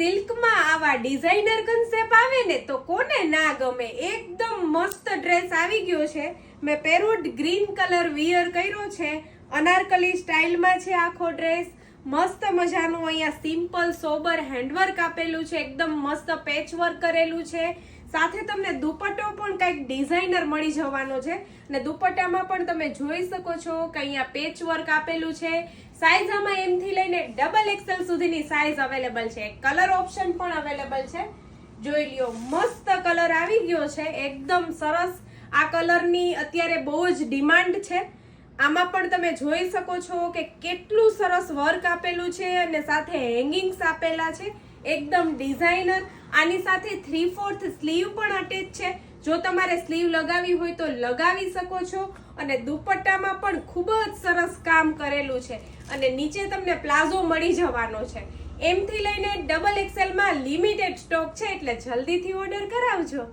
સિલ્કમાં આવા designer concept આવે ને તો કોને ના ગમે। એકદમ મસ્ત ડ્રેસ આવી ગયો છે। મેં પેરોટ ગ્રીન કલર વિયર કર્યો છે। અનારકલી સ્ટાઇલમાં છે આખો ડ્રેસ। મસ્ત મજાનું અહીંયા સિમ્પલ સોબર હેન્ડવર્ક આપેલું છે। એકદમ મસ્ત પેચ વર્ક કરેલું છે। સાથે તમને દુપટ્ટો પણ કંઈક ડિઝાઇનર મળી જવાનો છે અને દુપટ્ટામાં પણ તમે જોઈ શકો છો કે અહીંયા પેચ વર્ક આપેલું છે। સાઈઝ આમાં એમ થી લઈને ડબલ એક્સેલ સુધીની સાઈઝ અવેલેબલ છે। કલર ઓપ્શન પણ અવેલેબલ છે। જોઈ લ્યો, મસ્ત કલર આવી ગયો છે, એકદમ સરસ। આ કલરની અત્યારે બહુ જ ડિમાન્ડ છે। આમાં પણ તમે જોઈ શકો છો કે કેટલું સરસ વર્ક આપેલું છે અને સાથે હેંગિંગ્સ આપેલા છે, એકદમ ડિઝાઇનર। આની સાથે 3/4 સ્લીવ પણ અટેચ છે। જો તમારે સ્લીવ લગાવી હોય તો લગાવી શકો છો અને દુપટ્ટામાં પણ ખૂબ જ સરસ કામ કરેલું છે અને નીચે તમને પ્લાઝો મળી જવાનો છે। એમ થી લઈને ડબલ એક્સેલ માં લિમિટેડ સ્ટોક છે એટલે જલ્દીથી ઓર્ડર કરાવજો।